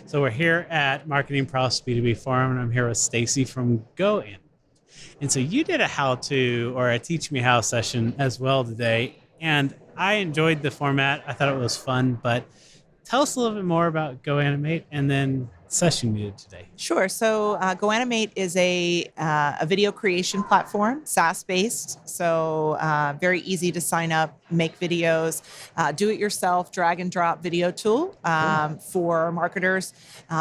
So we're here at Marketing Pros B2B Forum, and I'm here with Stacy from GoAnimate. And so you did a how-to or a teach me how session as well today, and I enjoyed the format. I thought it was fun, but tell us a little bit more about GoAnimate and then the session you did today. Sure. So GoAnimate is a video creation platform, SaaS-based. So very easy to sign up, make videos, do-it-yourself, drag-and-drop video tool for marketers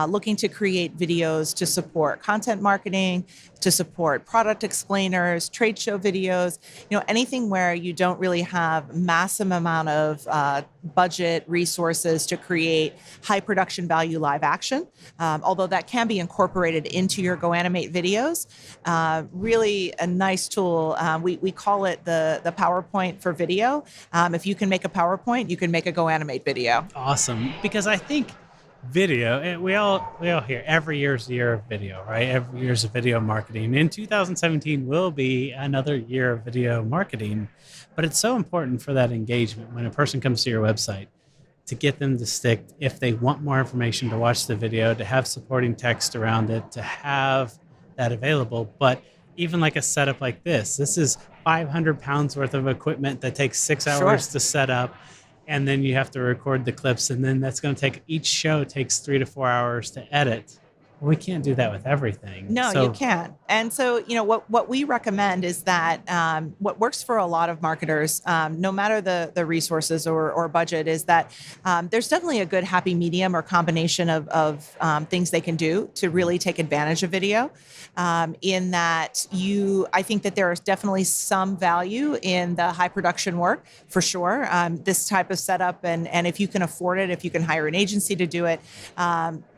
looking to create videos to support content marketing, to support product explainers, trade show videos, anything where you don't really have massive amount of budget resources to create high production value live action. Although that can be incorporated into your GoAnimate videos. Really a nice tool. We call it the PowerPoint for video. If you can make a PowerPoint, you can make a GoAnimate video. Awesome. Because I think video, and we all hear every year's the year of video, right? Every year's of video marketing. In 2017 will be another year of video marketing, but it's so important for that engagement when a person comes to your website to get them to stick, if they want more information, to watch the video, to have supporting text around it, to have that available. But even like a setup like this is 500 pounds worth of equipment that takes 6 hours to set up. And then you have to record the clips, and then that's going to take, each show takes 3 to 4 hours to edit. We can't do that with everything. No, you can't. And so, what we recommend is that what works for a lot of marketers, no matter the resources or budget, is that there's definitely a good happy medium or combination of things they can do to really take advantage of video. In that I think that there is definitely some value in the high production work, for sure. This type of setup, and if you can afford it, if you can hire an agency to do it,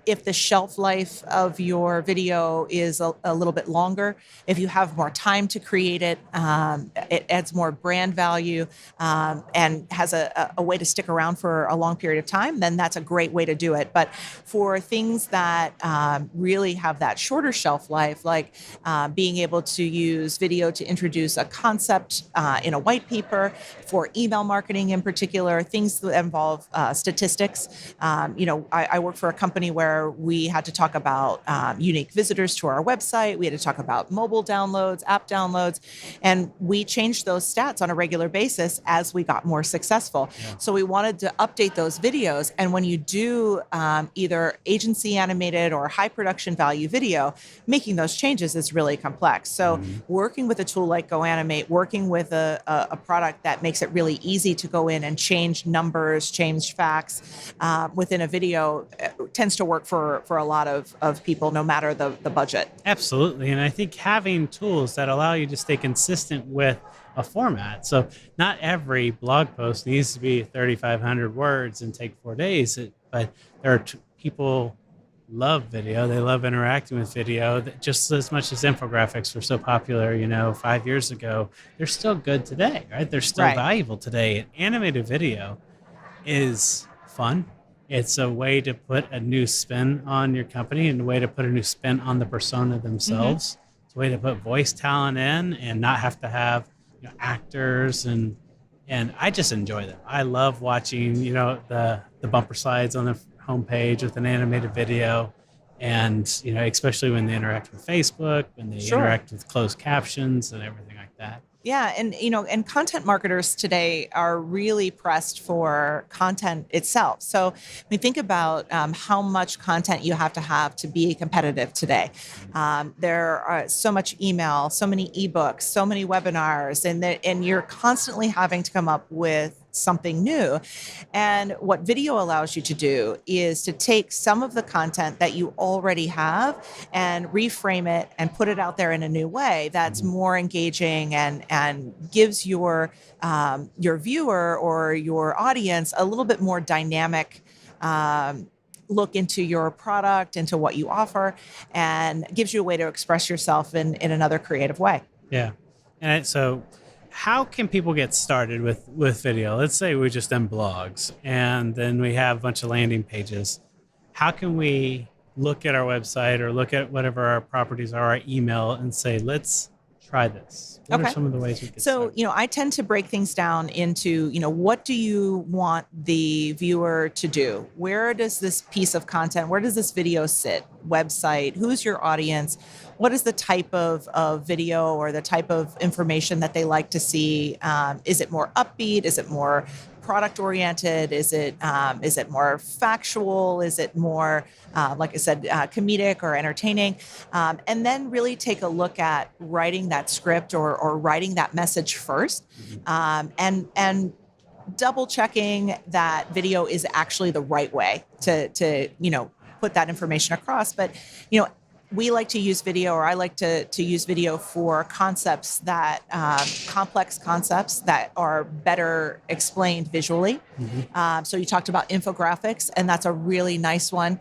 if the shelf life of your video is a little bit longer, if you have more time to create it, it adds more brand value and has a way to stick around for a long period of time, then that's a great way to do it. But for things that really have that shorter shelf life, like being able to use video to introduce a concept in a white paper, for email marketing in particular, things that involve statistics. I work for a company where we had to talk about unique visitors to our website. We had to talk about mobile downloads, app downloads, and we changed those stats on a regular basis as we got more successful. Yeah. So we wanted to update those videos. And when you do either agency animated or high production value video, making those changes is really complex. So working with a tool like GoAnimate, working with a product that makes it really easy to go in and change numbers, change facts within a video tends to work for a lot of people, no matter the budget. Absolutely. And I think having tools that allow you to stay consistent with a format. So not every blog post needs to be 3,500 words and take 4 days, but there are people love video. They love interacting with video just as much as infographics were so popular, 5 years ago. They're still good today, right? They're still valuable today. And animated video is fun. It's a way to put a new spin on your company and a way to put a new spin on the persona themselves. It's a way to put voice talent in and not have to have actors, and I just enjoy them. I love watching the bumper slides on the homepage with an animated video, and especially when they interact with Facebook, when they interact with closed captions and everything like that. Yeah, and content marketers today are really pressed for content itself. So we think about how much content you have to be competitive today. There are so much email, so many ebooks, so many webinars, and you're constantly having to come up with something new. And what video allows you to do is to take some of the content that you already have and reframe it and put it out there in a new way that's more engaging and gives your viewer or your audience a little bit more dynamic look into your product, into what you offer, and gives you a way to express yourself in another creative way. Yeah. And so how can people get started with video? Let's say we just done blogs and then we have a bunch of landing pages. How can we look at our website or look at whatever our properties are, our email, and say, let's try this? What are Okay. some of the ways we could So, start? I tend to break things down into, what do you want the viewer to do? Where does this piece of content, where does this video sit? Website, who's your audience? What is the type of video or the type of information that they like to see? Is it more upbeat? Is it more product oriented? Is it more factual? Is it more, like I said, comedic or entertaining? And then really take a look at writing that script or writing that message first, and double checking that video is actually the right way to put that information across. But we like to use video, or I like to use video for concepts that complex concepts that are better explained visually. So you talked about infographics, and that's a really nice one.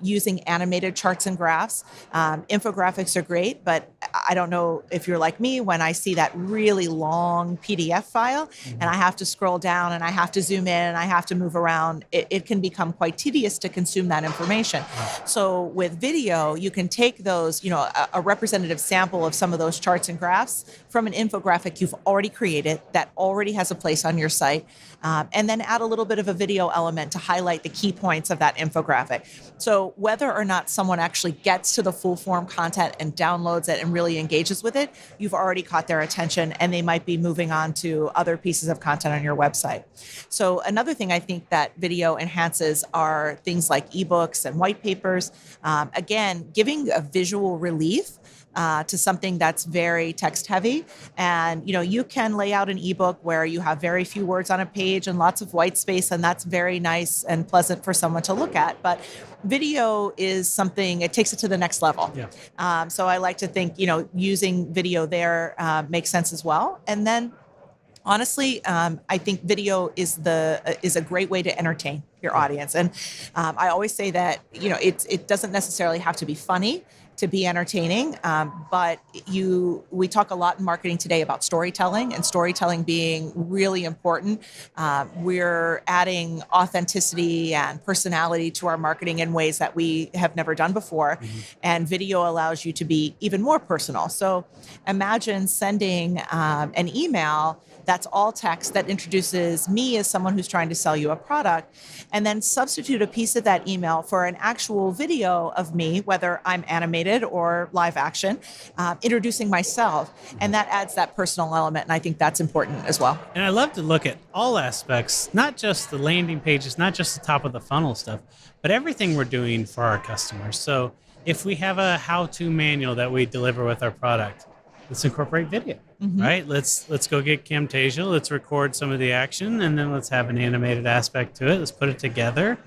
Using animated charts and graphs. Infographics are great, but I don't know if you're like me, when I see that really long PDF file and I have to scroll down and I have to zoom in and I have to move around, it can become quite tedious to consume that information. So with video, you can take those, a representative sample of some of those charts and graphs from an infographic you've already created that already has a place on your site, and then add a little bit of a video element to highlight the key points of that infographic. So whether or not someone actually gets to the full form content and downloads it and really engages with it, you've already caught their attention, and they might be moving on to other pieces of content on your website. So another thing I think that video enhances are things like ebooks and white papers. Again, giving a visual relief to something that's very text heavy. And, you can lay out an ebook where you have very few words on a page and lots of white space, and that's very nice and pleasant for someone to look at. But video is something, it takes it to the next level. Yeah. So I like to think, using video there makes sense as well. And then honestly, I think video is a great way to entertain your audience. And I always say that, it doesn't necessarily have to be funny to be entertaining. But we talk a lot in marketing today about storytelling, and storytelling being really important. We're adding authenticity and personality to our marketing in ways that we have never done before. And video allows you to be even more personal. So imagine sending an email that's all text that introduces me as someone who's trying to sell you a product, and then substitute a piece of that email for an actual video of me, whether I'm animated or live action, introducing myself. And that adds that personal element. And I think that's important as well. And I love to look at all aspects, not just the landing pages, not just the top of the funnel stuff, but everything we're doing for our customers. So if we have a how-to manual that we deliver with our product, let's incorporate video, right? Let's go get Camtasia. Let's record some of the action, and then let's have an animated aspect to it. Let's put it together.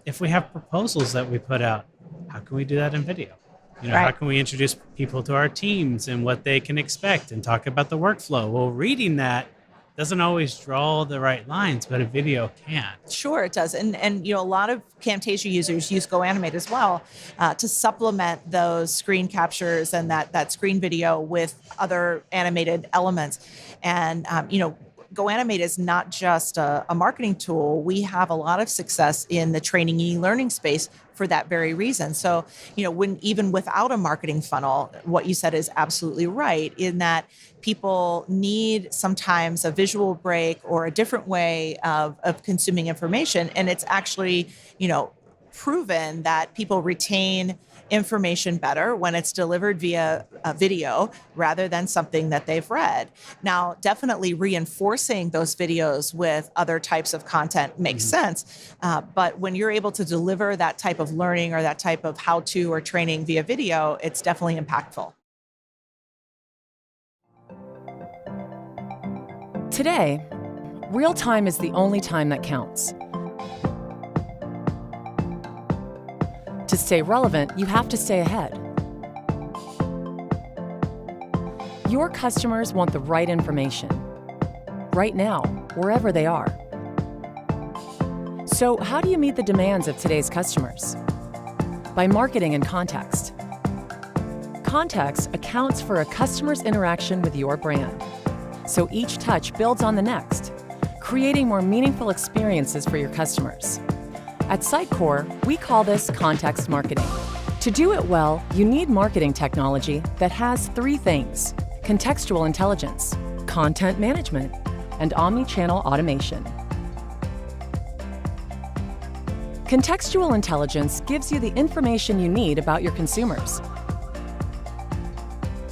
If we have proposals that we put out, how can we do that in video? How can we introduce people to our teams and what they can expect and talk about the workflow? Well, reading that doesn't always draw the right lines, but a video can. Sure, it does. And a lot of Camtasia users use GoAnimate as well to supplement those screen captures and that screen video with other animated elements. And, GoAnimate is not just a marketing tool. We have a lot of success in the training and e-learning space for that very reason. So, when even without a marketing funnel, what you said is absolutely right, in that people need sometimes a visual break or a different way of consuming information. And it's actually, proven that people retain information better when it's delivered via a video rather than something that they've read. Now, definitely reinforcing those videos with other types of content makes sense. But when you're able to deliver that type of learning or that type of how-to or training via video, it's definitely impactful. Today, real time is the only time that counts. To stay relevant, you have to stay ahead. Your customers want the right information, right now, wherever they are. So how do you meet the demands of today's customers? By marketing in context. Context accounts for a customer's interaction with your brand. So each touch builds on the next, creating more meaningful experiences for your customers. At Sitecore, we call this context marketing. To do it well, you need marketing technology that has three things: contextual intelligence, content management, and omni-channel automation. Contextual intelligence gives you the information you need about your consumers,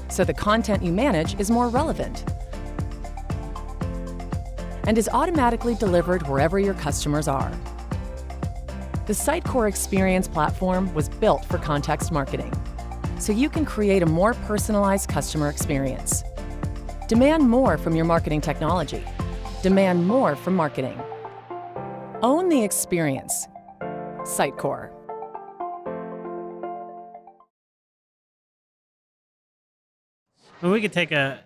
so the content you manage is more relevant and is automatically delivered wherever your customers are. The Sitecore Experience platform was built for context marketing, so you can create a more personalized customer experience. Demand more from your marketing technology. Demand more from marketing. Own the experience. Sitecore. Well, we could take a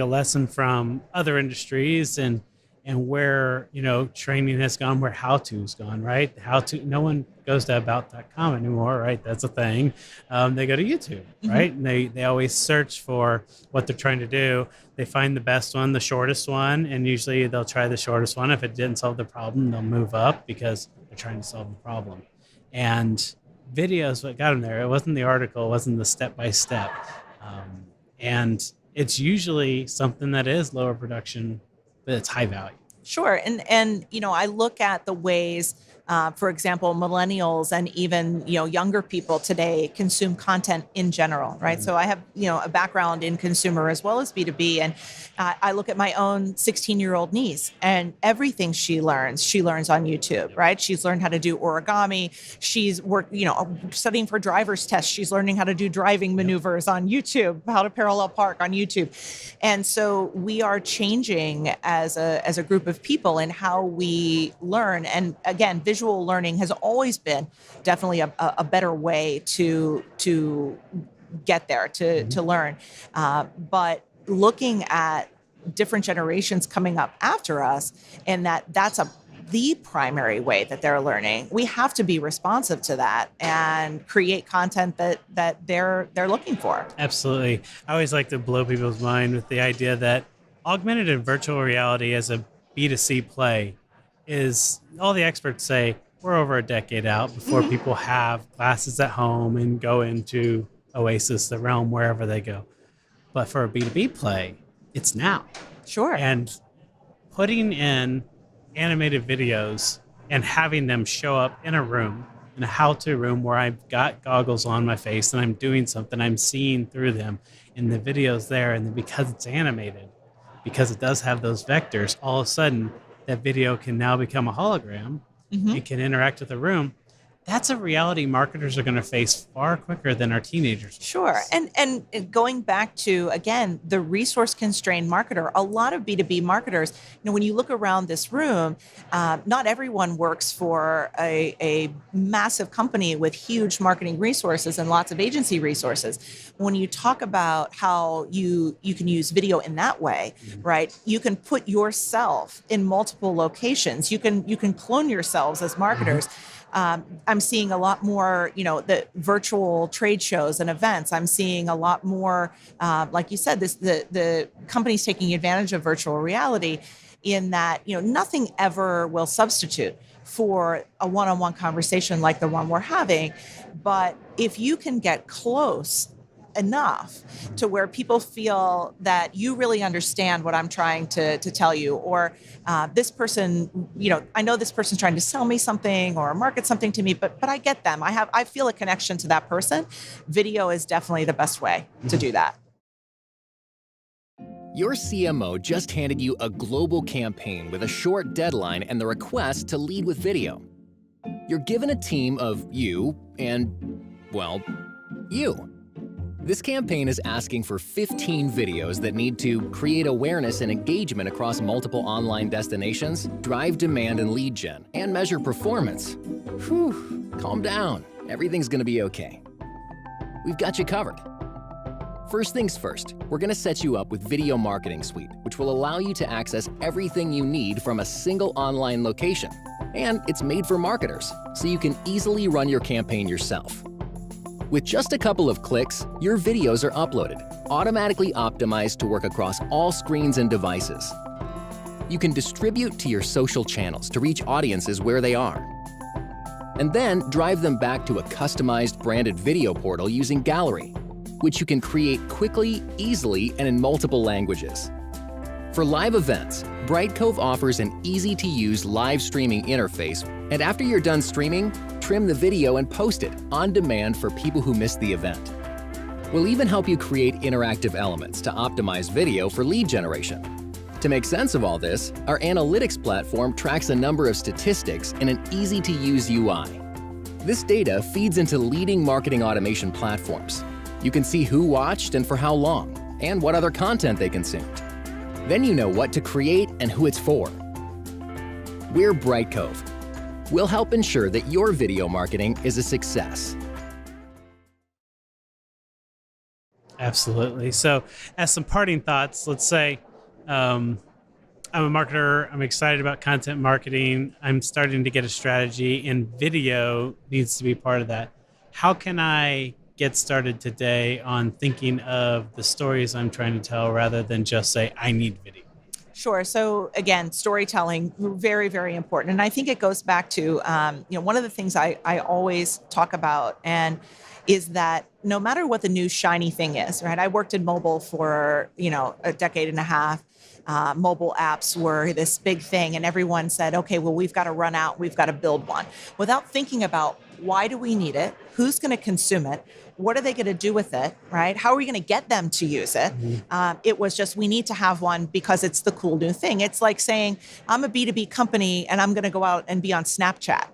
lesson from other industries and where training has gone, where how-to's gone, right? No one goes to about.com anymore, right? That's a thing. They go to YouTube, right? And they always search for what they're trying to do. They find the best one, the shortest one, and usually they'll try the shortest one. If it didn't solve the problem, they'll move up because they're trying to solve the problem. And video's what got them there. It wasn't the article, it wasn't the step-by-step. And it's usually something that is lower production, but it's high value. Sure. And I look at the ways, for example, millennials and even, younger people today consume content in general, right? So I have, a background in consumer as well as B2B. And I look at my own 16-year-old niece, and everything she learns on YouTube, right? She's learned how to do origami. She's studying for driver's tests. She's learning how to do driving maneuvers on YouTube, how to parallel park on YouTube. And so we are changing as a group of people in how we learn. And again, visual learning has always been definitely a better way to get there, to learn. But looking at different generations coming up after us, and that's the primary way that they're learning, we have to be responsive to that and create content that they're looking for. Absolutely. I always like to blow people's mind with the idea that augmented and virtual reality as a B2C play is, all the experts say, we're over a decade out before people have glasses at home and go into Oasis, the realm, wherever they go. But for a B2B play, it's now. Sure. And putting in animated videos and having them show up in a room, in a how-to room where I've got goggles on my face and I'm doing something, I'm seeing through them, and the video's there, and then because it's animated, because it does have those vectors, all of a sudden that video can now become a hologram. It can interact with the room. That's a reality marketers are going to face far quicker than our teenagers. Sure. And going back to, again, the resource constrained marketer, a lot of B2B marketers, when you look around this room, not everyone works for a massive company with huge marketing resources and lots of agency resources. When you talk about how you can use video in that way, right? You can put yourself in multiple locations. You can clone yourselves as marketers. I'm seeing a lot more, the virtual trade shows and events. I'm seeing a lot more, like you said, the companies taking advantage of virtual reality, in that, nothing ever will substitute for a one-on-one conversation like the one we're having. But if you can get close enough to where people feel that you really understand what I'm trying to tell you, or this person, I know this person's trying to sell me something or market something to me, but I get them. I feel a connection to that person. Video is definitely the best way to do that. Your CMO just handed you a global campaign with a short deadline and the request to lead with video. You're given a team of you and, well, you. This campaign is asking for 15 videos that need to create awareness and engagement across multiple online destinations, drive demand and lead gen, and measure performance. Whew, calm down. Everything's gonna be okay. We've got you covered. First things first, we're gonna set you up with Video Marketing Suite, which will allow you to access everything you need from a single online location. And it's made for marketers, so you can easily run your campaign yourself. With just a couple of clicks, your videos are uploaded, automatically optimized to work across all screens and devices. You can distribute to your social channels to reach audiences where they are. and then drive them back to a customized branded video portal using Gallery, which you can create quickly, easily, and in multiple languages. For live events, Brightcove offers an easy-to-use live streaming interface, and after you're done streaming, trim the video and post it on demand for people who missed the event. We'll even help you create interactive elements to optimize video for lead generation. To make sense of all this, our analytics platform tracks a number of statistics in an easy-to-use UI. This data feeds into leading marketing automation platforms. You can see who watched and for how long, and what other content they consumed. Then you know what to create and who it's for. We're Brightcove. We'll help ensure that your video marketing is a success. Absolutely. So as some parting thoughts, let's say I'm a marketer. I'm excited about content marketing. I'm starting to get a strategy, and video needs to be part of that. How can I get started today on thinking of the stories I'm trying to tell rather than just say, I need video? Sure. So again, storytelling, very, very important. And I think it goes back to, one of the things I always talk about and is that no matter what the new shiny thing is, right? I worked in mobile for, a decade and a half. Mobile apps were this big thing, and everyone said, okay, well, we've got to run out, we've got to build one, without thinking about why do we need it? Who's going to consume it? What are they going to do with it, right? How are we going to get them to use it? It was just, we need to have one because it's the cool new thing. It's like saying, I'm a B2B company and I'm going to go out and be on Snapchat.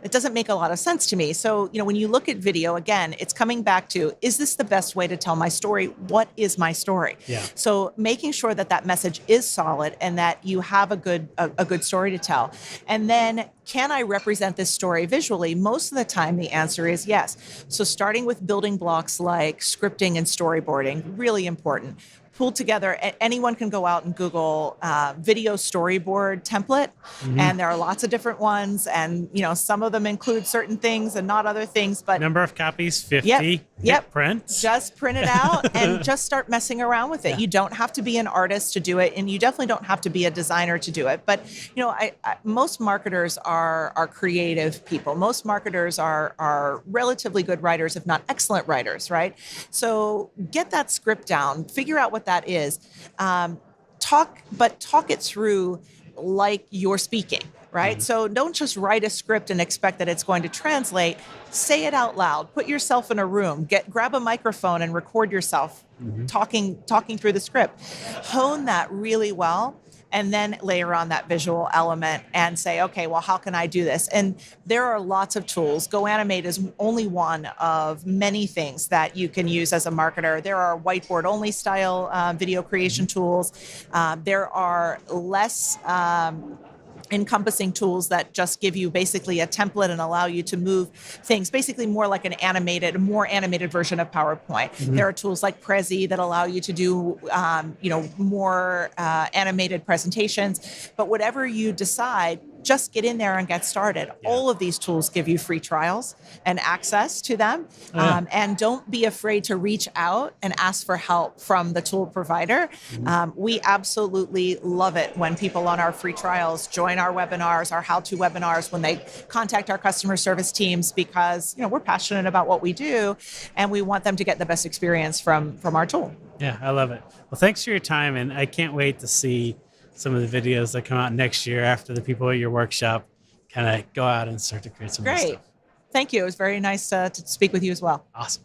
It doesn't make a lot of sense to me. So, when you look at video, again, it's coming back to, is this the best way to tell my story? What is my story? Yeah. So making sure that that message is solid and that you have a good story to tell. And then, can I represent this story visually? Most of the time, the answer is yes. So starting with building blocks like scripting and storyboarding, really important. Pull together, anyone can go out and Google video storyboard template, and there are lots of different ones, and some of them include certain things and not other things. But number of copies, 50. Yep. Hit print. Just print it out and just start messing around with it. Yeah. You don't have to be an artist to do it, and you definitely don't have to be a designer to do it. But most marketers are creative people. Most marketers are relatively good writers, if not excellent writers, right? So get that script down, figure out what that is. Talk it through like you're speaking, right? So don't just write a script and expect that it's going to translate. Say it out loud. Put yourself in a room. Grab a microphone and record yourself talking through the script. Hone that really well, and then layer on that visual element and say, okay, well, how can I do this? And there are lots of tools. GoAnimate is only one of many things that you can use as a marketer. There are whiteboard-only style video creation tools. There are less encompassing tools that just give you basically a template and allow you to move things, basically more like a more animated version of PowerPoint. There are tools like Prezi that allow you to do, more animated presentations. But whatever you decide, just get in there and get started. Yeah. All of these tools give you free trials and access to them. And don't be afraid to reach out and ask for help from the tool provider. We absolutely love it when people on our free trials join our webinars, our how-to webinars, when they contact our customer service teams, because we're passionate about what we do and we want them to get the best experience from our tool. Yeah, I love it. Well, thanks for your time, and I can't wait to see some of the videos that come out next year after the people at your workshop kind of go out and start to create some new Great. stuff. Thank you. It was very nice to speak with you as well. Awesome.